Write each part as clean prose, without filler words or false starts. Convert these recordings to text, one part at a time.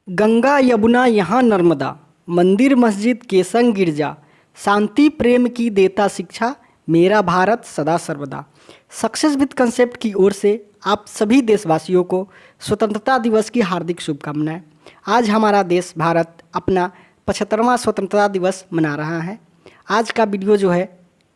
गंगा यमुना यहाँ नर्मदा, मंदिर मस्जिद के संग गिरजा, शांति प्रेम की देता शिक्षा, मेरा भारत सदा सर्वदा। सक्सेस विद कंसेप्ट की ओर से आप सभी देशवासियों को स्वतंत्रता दिवस की हार्दिक शुभकामनाएं। आज हमारा देश भारत अपना 75वां स्वतंत्रता दिवस मना रहा है। आज का वीडियो जो है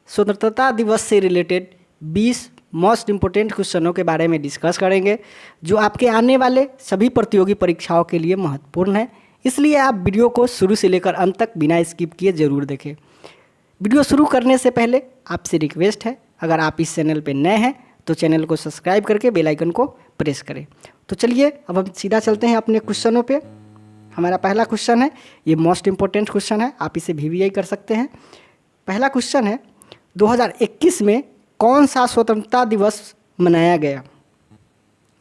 स्वतंत्रता दिवस से रिलेटेड 20 मोस्ट इम्पोर्टेंट क्वेश्चनों के बारे में डिस्कस करेंगे, जो आपके आने वाले सभी प्रतियोगी परीक्षाओं के लिए महत्वपूर्ण है। इसलिए आप वीडियो को शुरू से लेकर अंत तक बिना स्किप किए ज़रूर देखें। वीडियो शुरू करने से पहले आपसे रिक्वेस्ट है, अगर आप इस चैनल पर नए हैं तो चैनल को सब्सक्राइब करके बेल आइकन को प्रेस करें। तो चलिए अब हम सीधा चलते हैं अपने क्वेश्चनों पे। हमारा पहला क्वेश्चन है, ये मोस्ट इम्पोर्टेंट क्वेश्चन है, आप इसे VVI कर सकते हैं। पहला क्वेश्चन है, 2021 में कौन सा स्वतंत्रता दिवस मनाया गया?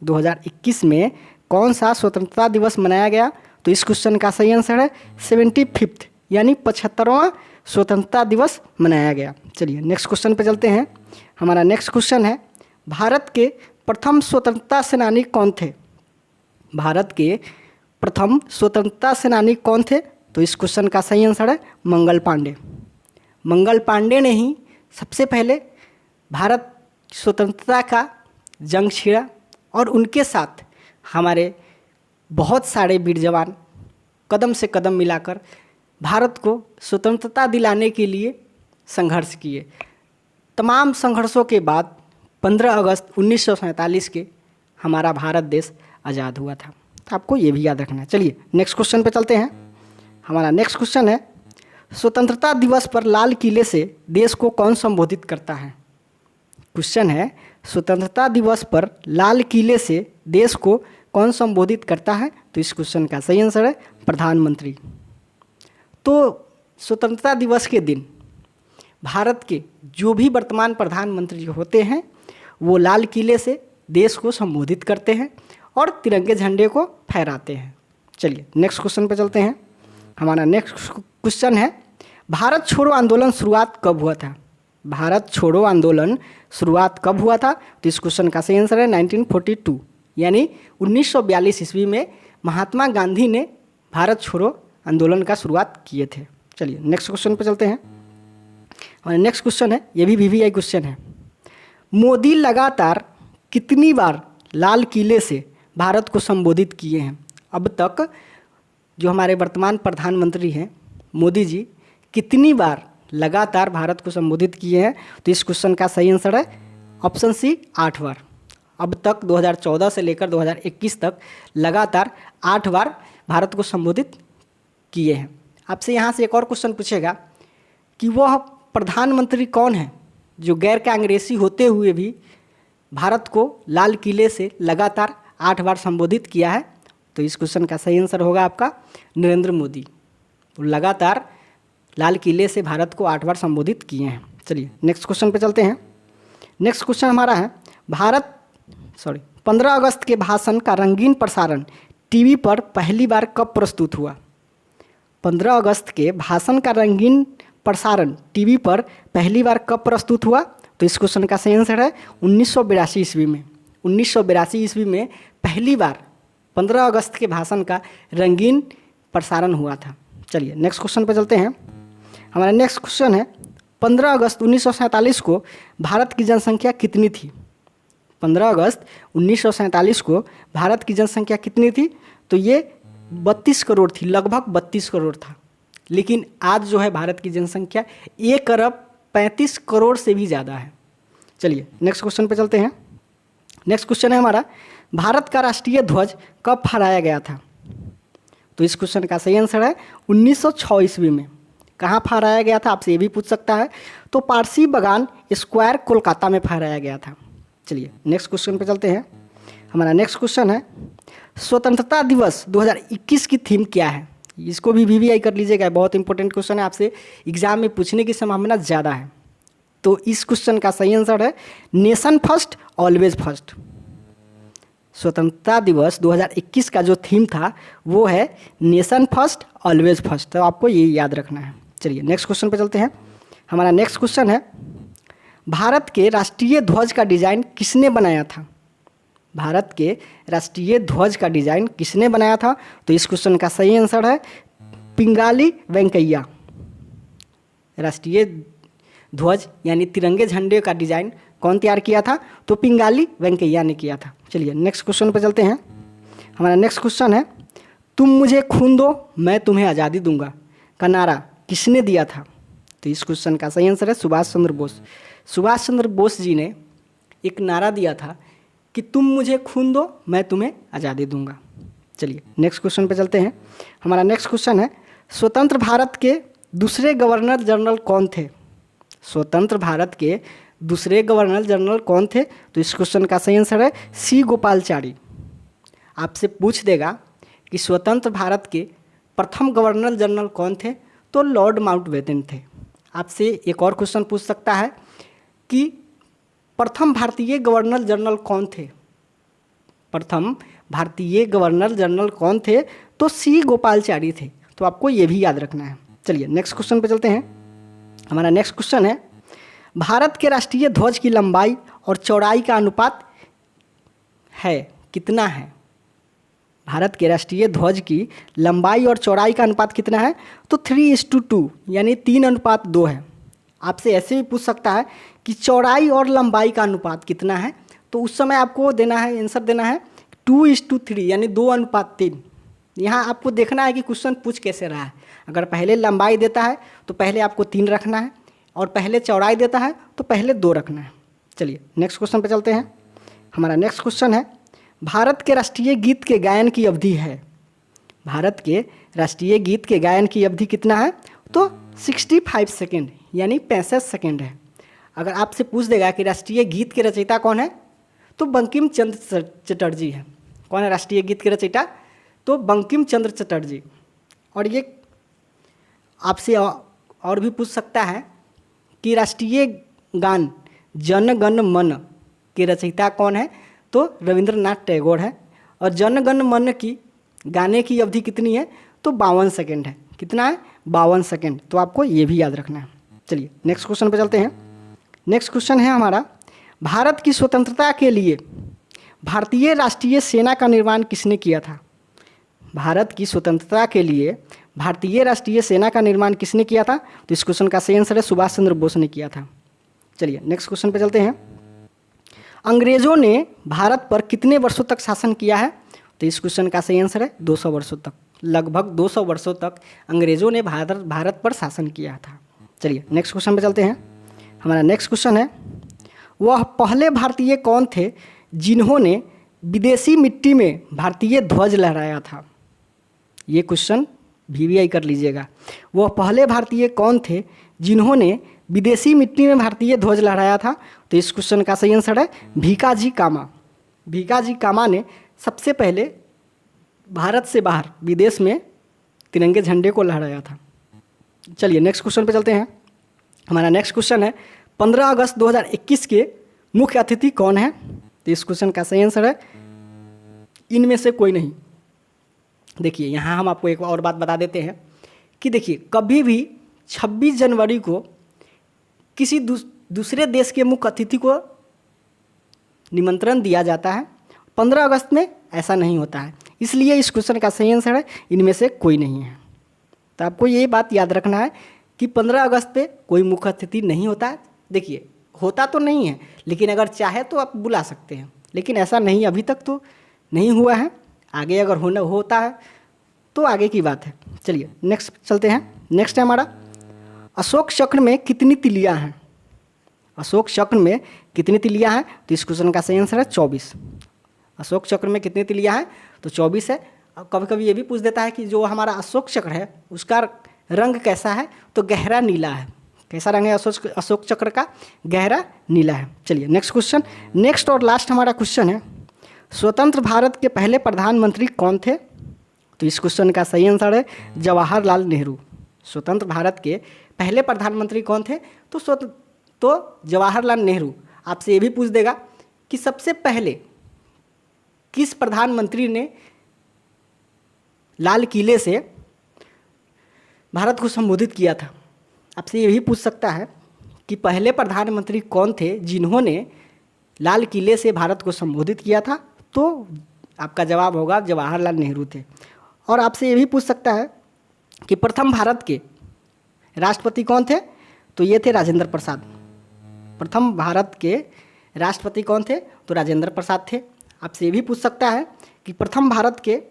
2021 में कौन सा स्वतंत्रता दिवस मनाया गया? तो इस क्वेश्चन का सही आंसर है 75th यानी 75वां स्वतंत्रता दिवस मनाया गया। चलिए नेक्स्ट क्वेश्चन पे चलते हैं। हमारा नेक्स्ट क्वेश्चन है, भारत के प्रथम स्वतंत्रता सेनानी कौन थे? भारत के प्रथम स्वतंत्रता सेनानी कौन थे? तो इस क्वेश्चन का सही आंसर है मंगल पांडे। मंगल पांडे ने ही सबसे पहले भारत स्वतंत्रता का जंग छिड़ा और उनके साथ हमारे बहुत सारे वीर जवान कदम से कदम मिलाकर भारत को स्वतंत्रता दिलाने के लिए संघर्ष किए। तमाम संघर्षों के बाद 15 अगस्त 1947 के हमारा भारत देश आज़ाद हुआ था। तो आपको ये भी याद रखना है। चलिए नेक्स्ट क्वेश्चन पे चलते हैं। हमारा नेक्स्ट क्वेश्चन है, स्वतंत्रता दिवस पर लाल किले से देश को कौन संबोधित करता है? क्वेश्चन है, स्वतंत्रता दिवस पर लाल किले से देश को कौन संबोधित करता है? तो इस क्वेश्चन का सही आंसर है प्रधानमंत्री। तो स्वतंत्रता दिवस के दिन भारत के जो भी वर्तमान प्रधानमंत्री होते हैं वो लाल किले से देश को संबोधित करते हैं और तिरंगे झंडे को फहराते हैं। चलिए नेक्स्ट क्वेश्चन पे चलते हैं। हमारा नेक्स्ट क्वेश्चन है, भारत छोड़ो आंदोलन शुरुआत कब हुआ था? भारत छोड़ो आंदोलन शुरुआत कब हुआ था? तो इस क्वेश्चन का सही आंसर है 1942 यानी 1942 ईस्वी में महात्मा गांधी ने भारत छोड़ो आंदोलन का शुरुआत किए थे। चलिए नेक्स्ट क्वेश्चन पे चलते हैं। हमारा नेक्स्ट क्वेश्चन है, ये भी VVI क्वेश्चन है, मोदी लगातार कितनी बार लाल किले से भारत को संबोधित किए हैं? अब तक जो हमारे वर्तमान प्रधानमंत्री हैं मोदी जी कितनी बार लगातार भारत को संबोधित किए हैं? तो इस क्वेश्चन का सही आंसर है ऑप्शन सी 8 बार। अब तक 2014 से लेकर 2021 तक लगातार 8 बार भारत को संबोधित किए हैं। आपसे यहाँ से एक और क्वेश्चन पूछेगा कि वह प्रधानमंत्री कौन है जो गैर कांग्रेसी होते हुए भी भारत को लाल किले से लगातार 8 बार संबोधित किया है? तो इस क्वेश्चन का सही आंसर होगा आपका नरेंद्र मोदी। तो लगातार लाल किले से भारत को 8 बार संबोधित किए हैं। चलिए नेक्स्ट क्वेश्चन पे चलते हैं। नेक्स्ट क्वेश्चन हमारा है, 15 अगस्त के भाषण का रंगीन प्रसारण टीवी पर पहली बार कब प्रस्तुत हुआ? 15 अगस्त के भाषण का रंगीन प्रसारण टीवी पर पहली बार कब प्रस्तुत हुआ? तो इस क्वेश्चन का सही आंसर है 1982 ईस्वी में। 1982 ईस्वी में पहली बार 15 अगस्त के भाषण का रंगीन प्रसारण हुआ था। चलिए नेक्स्ट क्वेश्चन पर चलते हैं। हमारा नेक्स्ट क्वेश्चन है, 15 अगस्त 1947 को भारत की जनसंख्या कितनी थी? 15 अगस्त 1947 को भारत की जनसंख्या कितनी थी? तो ये 32 करोड़ थी, लगभग 32 करोड़ था। लेकिन आज जो है भारत की जनसंख्या 1 अरब 35 करोड़ से भी ज़्यादा है। चलिए नेक्स्ट क्वेश्चन पे चलते हैं। नेक्स्ट क्वेश्चन है हमारा, भारत का राष्ट्रीय ध्वज कब फहराया गया था? तो इस क्वेश्चन का सही आंसर है 1906 ईस्वी में। कहाँ फहराया गया था आपसे ये भी पूछ सकता है। तो पारसी बागान स्क्वायर कोलकाता में फहराया गया था। चलिए नेक्स्ट क्वेश्चन पे चलते हैं। हमारा नेक्स्ट क्वेश्चन है, स्वतंत्रता दिवस 2021 की थीम क्या है? इसको भी VVI कर लीजिएगा, बहुत इंपॉर्टेंट क्वेश्चन है, आपसे एग्जाम में पूछने की संभावना ज़्यादा है। तो इस क्वेश्चन का सही आंसर है नेशन फर्स्ट ऑलवेज फर्स्ट। स्वतंत्रता दिवस 2021 का जो थीम था वो है नेशन फर्स्ट ऑलवेज फर्स्ट। तो आपको ये याद रखना है। चलिए नेक्स्ट क्वेश्चन पे चलते हैं। हमारा नेक्स्ट क्वेश्चन है, भारत के राष्ट्रीय ध्वज का डिज़ाइन किसने बनाया था? भारत के राष्ट्रीय ध्वज का डिजाइन किसने बनाया था? तो इस क्वेश्चन का सही आंसर है पिंगाली वेंकैया। राष्ट्रीय ध्वज यानी तिरंगे झंडे का डिजाइन कौन तैयार किया था? तो पिंगाली वेंकैया ने किया था। चलिए नेक्स्ट क्वेश्चन पर चलते हैं। हमारा नेक्स्ट क्वेश्चन है तुम मुझे खून दो मैं तुम्हें आज़ादी दूंगा का नारा किसने दिया था? तो इस क्वेश्चन का सही आंसर है सुभाष चंद्र बोस। सुभाष चंद्र बोस जी ने एक नारा दिया था कि तुम मुझे खून दो मैं तुम्हें आज़ादी दूंगा। चलिए नेक्स्ट क्वेश्चन पे चलते हैं। हमारा नेक्स्ट क्वेश्चन है स्वतंत्र भारत के दूसरे गवर्नर जनरल कौन थे? स्वतंत्र भारत के दूसरे गवर्नर जनरल कौन थे? तो इस क्वेश्चन का सही आंसर है सी गोपालचारी। आपसे पूछ देगा कि स्वतंत्र भारत के प्रथम गवर्नर जनरल कौन थे? तो लॉर्ड माउंटबेटन थे। आपसे एक और क्वेश्चन पूछ सकता है कि प्रथम भारतीय गवर्नर जनरल कौन थे? प्रथम भारतीय गवर्नर जनरल कौन थे? तो सी गोपालचारी थे। तो आपको ये भी याद रखना है। चलिए नेक्स्ट क्वेश्चन पे चलते हैं। हमारा नेक्स्ट क्वेश्चन है भारत के राष्ट्रीय ध्वज की लंबाई और चौड़ाई का अनुपात है कितना है? भारत के राष्ट्रीय ध्वज की लंबाई और चौड़ाई का अनुपात कितना है? तो 3:2 यानी 3:2 है। आपसे ऐसे भी पूछ सकता है कि चौड़ाई और लंबाई का अनुपात कितना है? तो उस समय आपको देना है आंसर देना है 2:3 यानी 2:3। यहाँ आपको देखना है कि क्वेश्चन पूछ कैसे रहा है। अगर पहले लंबाई देता है तो पहले आपको 3 रखना है और पहले चौड़ाई देता है तो पहले 2 रखना है। चलिए नेक्स्ट क्वेश्चन पे चलते हैं। हमारा नेक्स्ट क्वेश्चन है भारत के राष्ट्रीय गीत के गायन की अवधि है। भारत के राष्ट्रीय गीत के गायन की अवधि कितना है? तो 65 सेकेंड यानी 65 सेकेंड है। अगर आपसे पूछ देगा कि राष्ट्रीय गीत के रचयिता कौन है? तो बंकिम चंद्र चटर्जी है। कौन है राष्ट्रीय गीत के रचयिता? तो बंकिम चंद्र चटर्जी। और ये आपसे और भी पूछ सकता है कि राष्ट्रीय गान जन गण मन के रचयिता कौन है? तो रविंद्रनाथ टैगोर है। और जन गण मन की गाने की अवधि कितनी है? तो 52 सेकेंड है। कितना है? 52 सेकेंड। तो आपको ये भी याद रखना है। चलिए नेक्स्ट क्वेश्चन पे चलते हैं। नेक्स्ट क्वेश्चन है हमारा भारत की स्वतंत्रता के लिए भारतीय राष्ट्रीय सेना का निर्माण किसने किया था? भारत की स्वतंत्रता के लिए भारतीय राष्ट्रीय सेना का निर्माण किसने किया था? तो इस क्वेश्चन का सही आंसर है सुभाष चंद्र बोस ने किया था। चलिए नेक्स्ट क्वेश्चन पे चलते हैं। अंग्रेजों ने भारत पर कितने वर्षों तक शासन किया है? तो इस क्वेश्चन का सही आंसर है 200 वर्षों तक। लगभग 200 वर्षों तक अंग्रेजों ने भारत पर शासन किया था। चलिए नेक्स्ट क्वेश्चन पे चलते हैं। हमारा नेक्स्ट क्वेश्चन है वह पहले भारतीय कौन थे जिन्होंने विदेशी मिट्टी में भारतीय ध्वज लहराया था? ये क्वेश्चन VVI कर लीजिएगा। वह पहले भारतीय कौन थे जिन्होंने विदेशी मिट्टी में भारतीय ध्वज लहराया था? तो इस क्वेश्चन का सही आंसर है भीकाजी कामा। भीकाजी कामा ने सबसे पहले भारत से बाहर विदेश में तिरंगे झंडे को लहराया था। चलिए नेक्स्ट क्वेश्चन पे चलते हैं। हमारा नेक्स्ट क्वेश्चन है 15 अगस्त 2021 के मुख्य अतिथि कौन है? तो इस क्वेश्चन का सही आंसर है इनमें से कोई नहीं। देखिए यहाँ हम आपको एक और बात बता देते हैं कि देखिए कभी भी 26 जनवरी को किसी दूसरे देश के मुख्य अतिथि को निमंत्रण दिया जाता है। 15 अगस्त में ऐसा नहीं होता है। इसलिए इस क्वेश्चन का सही आंसर है इनमें से कोई नहीं है। तो आपको ये बात याद रखना है कि 15 अगस्त पे कोई मुख्य अतिथि नहीं होता है। देखिए होता तो नहीं है लेकिन अगर चाहे तो आप बुला सकते हैं, लेकिन ऐसा नहीं अभी तक तो नहीं हुआ है। आगे अगर होता है तो आगे की बात है। चलिए नेक्स्ट चलते हैं। नेक्स्ट है हमारा अशोक चक्र में कितनी तिलियां हैं? अशोक चक्र में कितनी तिलियां हैं? तो इस क्वेश्चन का सही आंसर है 24। अशोक चक्र में कितनी तिलियां हैं? तो 24 है। अब कभी कभी ये भी पूछ देता है कि जो हमारा अशोक चक्र है उसका रंग कैसा है? तो गहरा नीला है। कैसा रंग है अशोक चक्र का? गहरा नीला है। चलिए नेक्स्ट क्वेश्चन। नेक्स्ट और लास्ट हमारा क्वेश्चन है स्वतंत्र भारत के पहले प्रधानमंत्री कौन थे? तो इस क्वेश्चन का सही आंसर है जवाहरलाल नेहरू। स्वतंत्र भारत के पहले प्रधानमंत्री कौन थे? तो जवाहरलाल नेहरू। आपसे ये भी पूछ देगा कि सबसे पहले किस प्रधानमंत्री ने लाल किले से भारत को संबोधित किया था? आपसे ये भी पूछ सकता है कि पहले प्रधानमंत्री कौन थे जिन्होंने लाल किले से भारत को संबोधित किया था? तो आपका जवाब होगा जवाहरलाल नेहरू थे। और आपसे ये भी पूछ सकता है कि प्रथम भारत के राष्ट्रपति कौन थे, तो ये थे राजेंद्र प्रसाद। प्रथम भारत के राष्ट्रपति कौन थे, तो राजेंद्र प्रसाद थे। आपसे ये भी पूछ सकता है कि प्रथम भारत के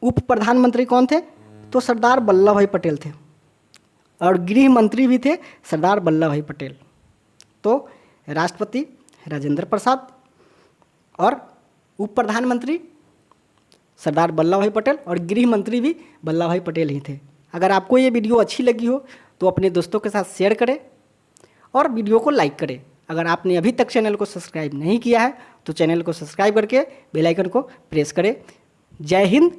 उप प्रधानमंत्री कौन थे, तो सरदार वल्लभ भाई पटेल थे। और गृह मंत्री भी थे सरदार वल्लभ भाई पटेल। तो राष्ट्रपति राजेंद्र प्रसाद और उप प्रधानमंत्री सरदार वल्लभ भाई पटेल और गृह मंत्री भी वल्लभ भाई पटेल ही थे। अगर आपको ये वीडियो अच्छी लगी हो तो अपने दोस्तों के साथ शेयर करें और वीडियो को लाइक करें। अगर आपने अभी तक चैनल को सब्सक्राइब नहीं किया है तो चैनल को सब्सक्राइब करके बेल आइकन को प्रेस करें। जय हिंद,